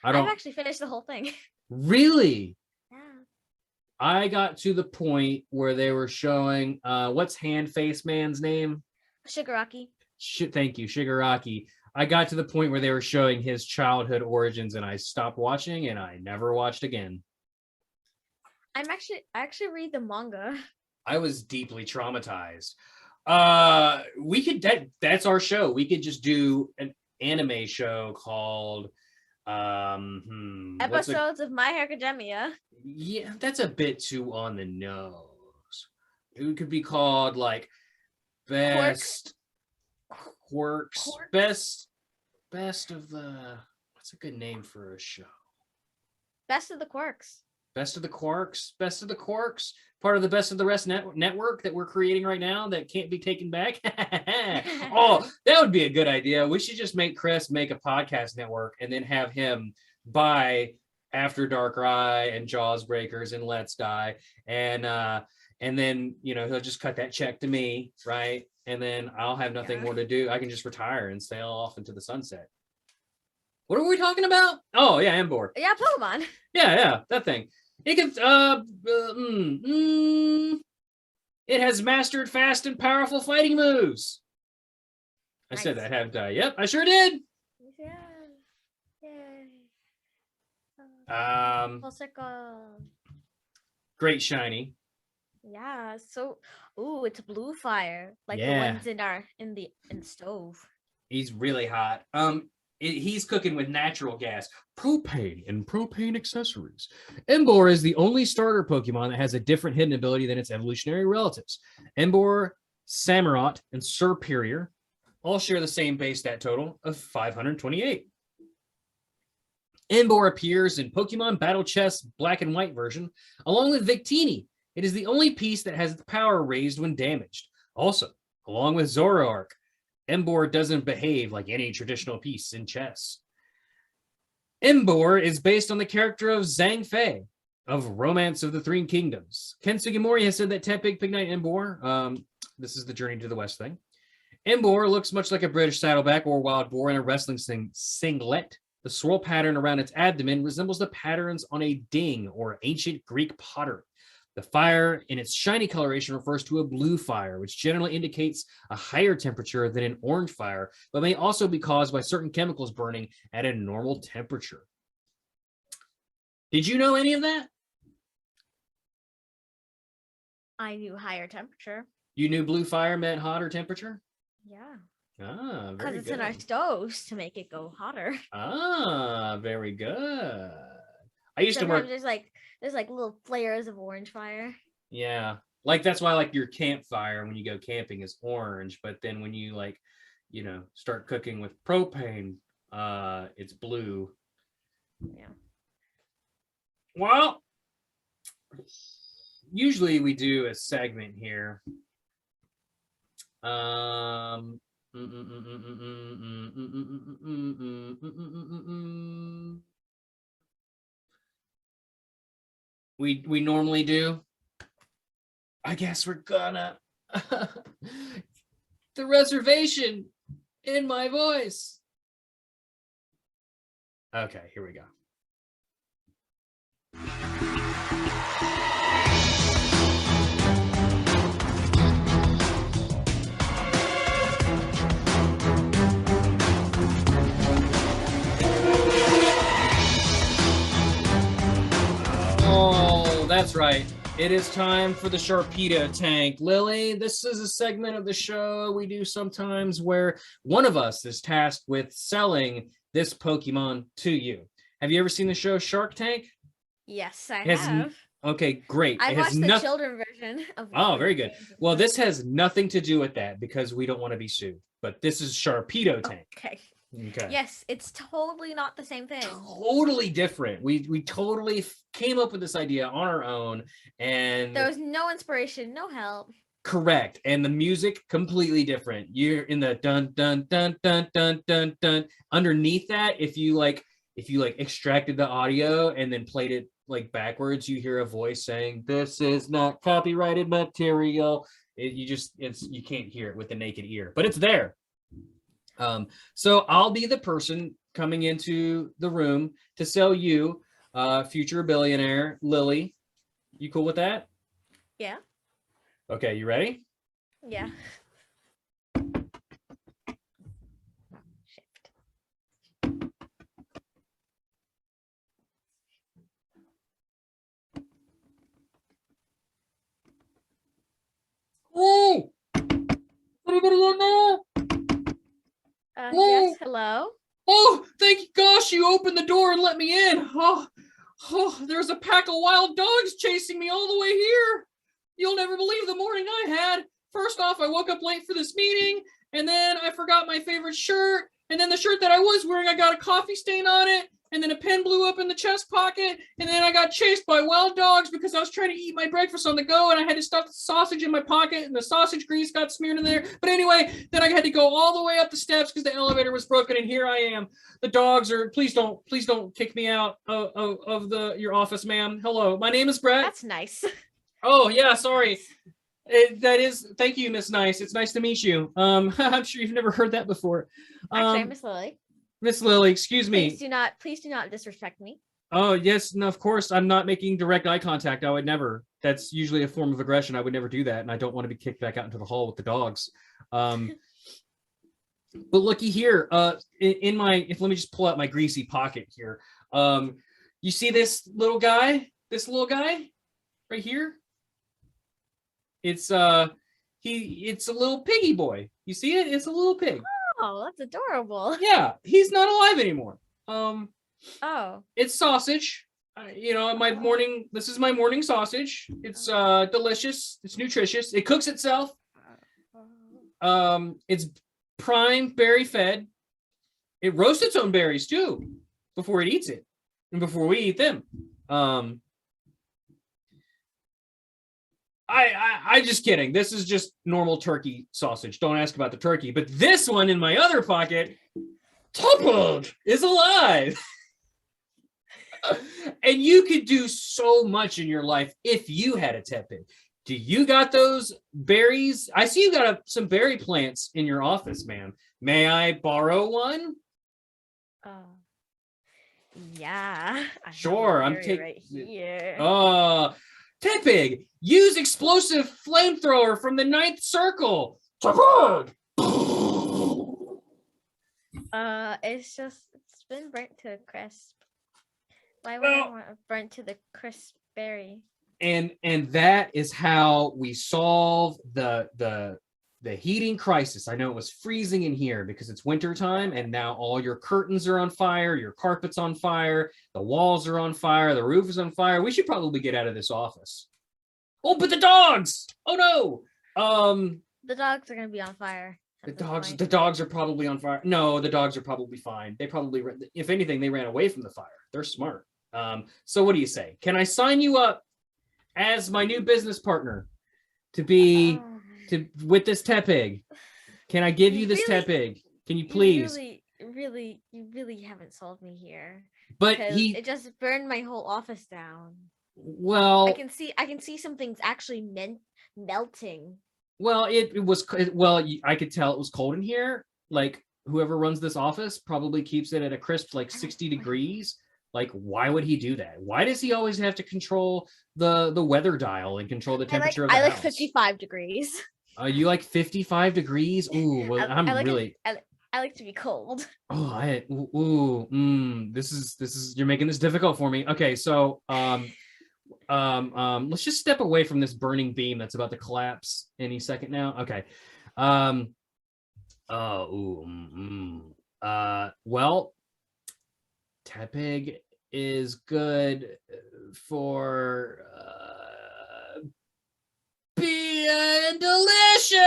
I've actually finished the whole thing. Really? Yeah. I got to the point where they were showing what's Hand Face Man's name? Shigaraki. Thank you, Shigaraki. I got to the point where they were showing his childhood origins, and I stopped watching, and I never watched again. I actually read the manga. I was deeply traumatized. We could that's our show. We could just do an anime show called Episodes of My Hero Academia. Yeah, that's a bit too on the nose. It could be called like best quirks. Best of the, what's a good name for a show? Best of the Quirks. Best of the Quarks, part of the Best of the Rest network that we're creating right now that can't be taken back. Oh, that would be a good idea. We should just make Chris make a podcast network and then have him buy After Darkrai and Jaws Breakers and Let's Die. And then, he'll just cut that check to me, right? And then I'll have nothing more to do. I can just retire and sail off into the sunset. What are we talking about? Oh, yeah, Emboar. Yeah, Pokemon. Yeah, that thing. It can, it has mastered fast and powerful fighting moves. I said that, haven't I? Yep, I sure did. Yeah. Yay. Full circle. Great shiny. Yeah, so it's a blue fire, like the Yeah. ones in the stove. He's really hot. He's cooking with natural gas, propane, and propane accessories. Emboar is the only starter Pokemon that has a different hidden ability than its evolutionary relatives. Emboar, Samurott, and Serperior all share the same base stat total of 528. Emboar appears in Pokemon Battle Chess Black and White version, along with Victini. It is the only piece that has its power raised when damaged. Also, along with Zoroark, Emboar doesn't behave like any traditional piece in chess. Emboar is based on the character of Zhang Fei of Romance of the Three Kingdoms. Ken Sugimori has said that Tepig, Pignite, Emboar, this is the Journey to the West thing, Emboar looks much like a British saddleback or wild boar in a wrestling singlet. The swirl pattern around its abdomen resembles the patterns on a ding or ancient Greek pottery. The fire in its shiny coloration refers to a blue fire, which generally indicates a higher temperature than an orange fire, but may also be caused by certain chemicals burning at a normal temperature. Did you know any of that? I knew higher temperature. You knew blue fire meant hotter temperature? Yeah. Ah, Because very it's good. in our stoves to make it go hotter. Ah, very good. I used to work. Sometimes there's like little flares of orange fire. Yeah. Like that's why like your campfire when you go camping is orange, but then when you like, start cooking with propane, it's blue. Yeah. Well, usually we do a segment here. We normally do. I guess we're gonna the reservation in my voice. Okay, here we go. Oh, that's right. It is time for the Sharpedo tank. Lily, this is a segment of the show we do sometimes where one of us is tasked with selling this Pokemon to you. Have you ever seen the show Shark Tank? Yes, I It has have. Okay, great. I It has watched the noth- children version of Oh, very good. games. Well, this has nothing to do with that because we don't want to be sued. But this is Sharpedo tank. Okay. Okay. Yes, it's totally not the same thing. Totally different. We totally came up with this idea on our own, and There was no inspiration, no help. correct. And the music completely different. You're in the dun dun dun dun dun dun dun. Underneath that, if you extracted the audio and then played it like backwards, you hear a voice saying, "This is not copyrighted material." You can't hear it with the naked ear, but it's there. So I'll be the person coming into the room to sell you, future billionaire Lily. You cool with that? Yeah. Okay, you ready? Yeah. Shift. Oh, anybody in there? Yes, hello? Oh, thank you. Gosh, you opened the door and let me in. There's a pack of wild dogs chasing me all the way here. You'll never believe the morning I had. First off, I woke up late for this meeting, and then I forgot my favorite shirt, and then the shirt that I was wearing, I got a coffee stain on it, and then a pen blew up in the chest pocket, and then I got chased by wild dogs because I was trying to eat my breakfast on the go, and I had to stuff the sausage in my pocket, and the sausage grease got smeared in there. But anyway, then I had to go all the way up the steps because the elevator was broken, and here I am. The dogs are, please don't kick me out of your office, ma'am. Hello, my name is Bret. That's nice. Oh yeah, sorry. Thank you, Miss Nice. It's nice to meet you. I'm sure you've never heard that before. Actually, I'm Miss Lily. Miss Lily, excuse me. Please do not disrespect me. Oh yes, no, of course. I'm not making direct eye contact. I would never. That's usually a form of aggression. I would never do that, and I don't want to be kicked back out into the hall with the dogs. But looky here. Let me just pull out my greasy pocket here. You see this little guy? This little guy right here? It's a little piggy boy. You see it? It's a little pig. Oh, that's adorable. Yeah, he's not alive anymore. Oh. It's sausage. This is my morning sausage. It's delicious. It's nutritious. It cooks itself. It's prime berry fed. It roasts its own berries too before it eats it and before we eat them. I'm just kidding. This is just normal turkey sausage. Don't ask about the turkey. But this one in my other pocket, Toppled, is alive. And you could do so much in your life if you had a pet pig. Do you got those berries? I see you got some berry plants in your office, ma'am. May I borrow one? Yeah. I have Sure, a I'm berry taking. right here. Tepig, use explosive flamethrower from the ninth circle. Tepig! It's been burnt to a crisp. Why would I want it burnt to the crisp berry? And that is how we solve the heating crisis. I know it was freezing in here because it's winter time, and now all your curtains are on fire, your carpet's on fire, the walls are on fire, the roof is on fire. We should probably get out of this office. Oh, but the dogs! Oh no! The dogs are gonna be on fire. The dogs are probably on fire. No, the dogs are probably fine. They probably, if anything, they ran away from the fire. They're smart. So what do you say? Can I sign you up as my new business partner to be with this Tepig? Can I give you this Tepig? Can you please? You really haven't sold me here. But it just burned my whole office down. Well, I can see some things actually melting. Well, I could tell it was cold in here. Like, whoever runs this office probably keeps it at a crisp, like 60 degrees. Like, why would he do that? Why does he always have to control the weather dial and control the temperature of the house? I like 55 degrees. You like 55 degrees? Ooh, well, I like to be cold. Oh, this is you're making this difficult for me. Okay, so let's just step away from this burning beam that's about to collapse any second now. Okay. Well, Tepig is good for being delicious.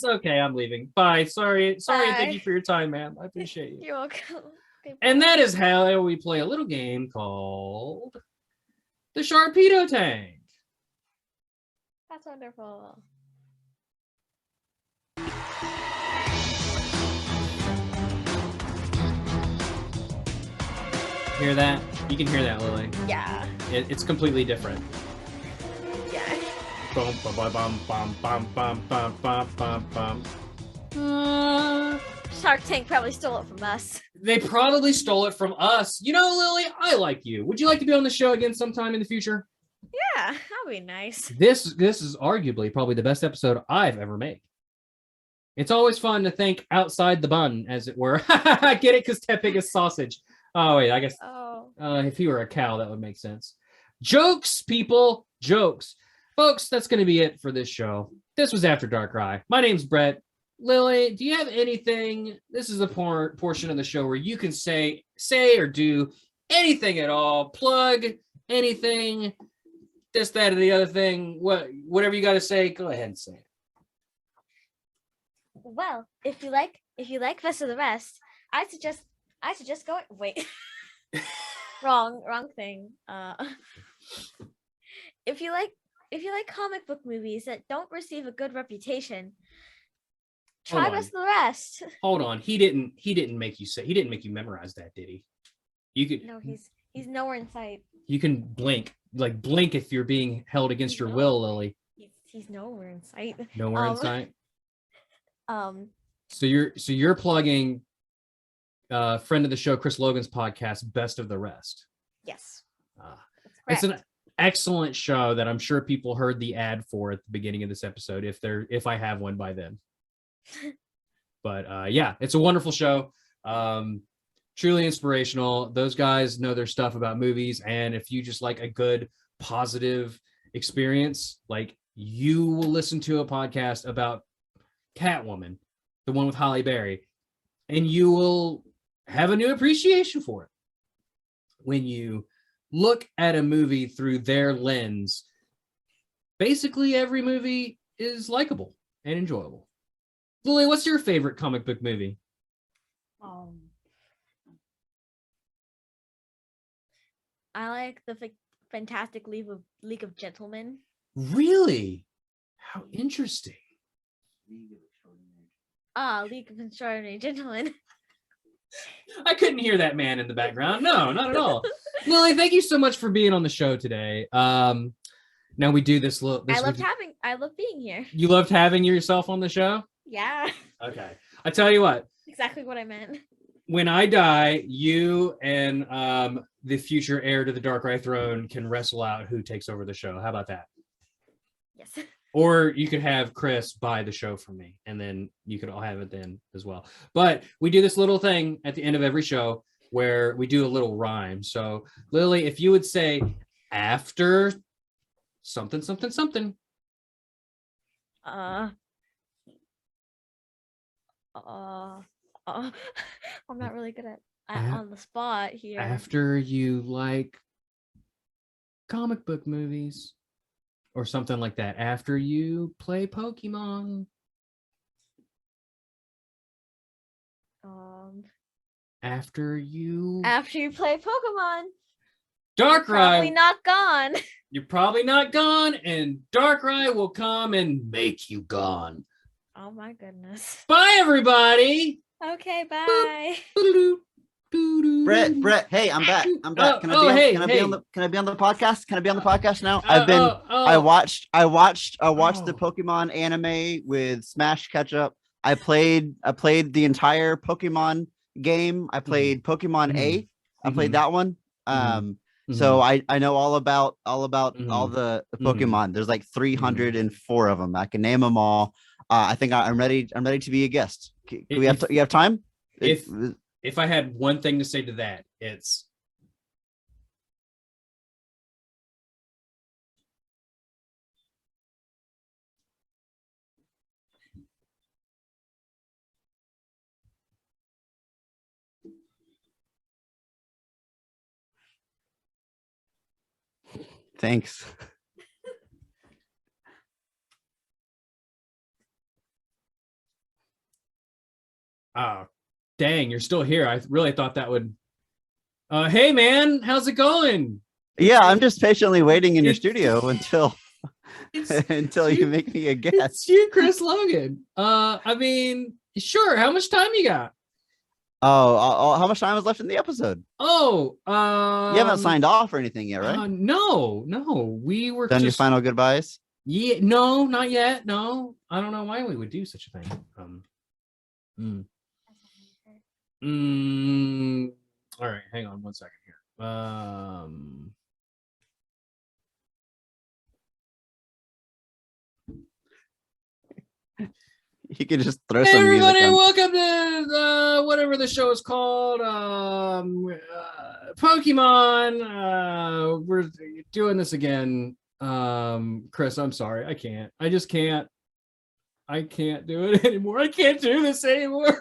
Okay, I'm leaving. Bye. Sorry. Bye. Thank you for your time, ma'am. I appreciate you. You're welcome. Okay, And bye. that is how we play a little game called the Sharpedo Tank. That's wonderful. Hear that? You can hear that, Lily. Yeah. It's completely different. Yeah. Bum bum bum bum bum bum bum bum bum bum. Shark Tank probably stole it from us. They probably stole it from us. You know, Lily, I like you. Would you like to be on the show again sometime in the future? Yeah, that'd be nice. This is arguably probably the best episode I've ever made. It's always fun to think outside the bun, as it were. I get it, because Tepig is sausage. Oh, wait, I guess if he were a cow, that would make sense. Jokes, people, jokes. Folks, that's going to be it for this show. This was After Darkrai. My name's Bret. Lily, do you have anything? This is the portion of the show where you can say or do anything at all. Plug anything, this, that, or the other thing. Whatever you got to say, go ahead and say it. Well, if you like Best of the Rest, I suggest go. Wait, wrong thing. If you like comic book movies that don't receive a good reputation, try Best of the Rest. Hold on, he didn't make you memorize that, did he? You could. No, he's nowhere in sight. You can blink if you're being held against your will, Lily. He's nowhere in sight. Nowhere in sight. So you're plugging friend of the show Chris Logan's podcast, Best of the Rest. Yes. It's an excellent show that I'm sure people heard the ad for at the beginning of this episode, if I have one by then. But yeah, it's a wonderful show. Truly inspirational. Those guys know their stuff about movies, and if you just like a good positive experience, like, you will listen to a podcast about Catwoman, the one with Halle Berry, and you will have a new appreciation for it. When you look at a movie through their lens, basically every movie is likable and enjoyable. Lily, what's your favorite comic book movie? I like the Fantastic League of Gentlemen. Really? How interesting. League of Extraordinary Gentlemen. I couldn't hear that man in the background. No, not at all. Lily, thank you so much for being on the show today. Now we do this little. I love being here. You loved having yourself on the show. Yeah. Okay. I tell you what. Exactly what I meant. When I die, you and the future heir to the Darkrai throne can wrestle out who takes over the show. How about that? Yes. Or you could have Chris buy the show from me, and then you could all have it then as well. But we do this little thing at the end of every show where we do a little rhyme. So, Lily, if you would say after something, something, something. I'm not really good at on the spot here. After you like comic book movies. Or something like that. After you play Pokemon. After you play Pokemon. Darkrai. Probably not gone. You're probably not gone, and Darkrai will come and make you gone. Oh my goodness. Bye, everybody. Okay, bye. Bret, hey, I'm back. Can I be on the podcast? Can I be on the podcast now? I watched the Pokemon anime with Smash Ketchup. I played the entire Pokemon game. I played Pokemon A. I played that one. So I know all about all the Pokemon. There's like 304 of them. I can name them all. I think I'm ready to be a guest. You have time? If I had one thing to say to that, it's thanks. Dang, you're still here. I really thought that would. Hey, man, how's it going? Yeah, I'm just patiently waiting in your studio until you make me a guest. It's you, Chris Logan. I mean, sure. How much time you got? How much time is left in the episode? You haven't signed off or anything yet, right? No. We were done your final goodbyes. Yeah, no, not yet. No, I don't know why we would do such a thing. All right, hang on one second here. You could just throw hey some everybody, music on. Welcome to whatever the show is called. Pokemon. We're doing this again. Chris, I'm sorry. I can't. I just can't. I can't do it anymore. I can't do this anymore.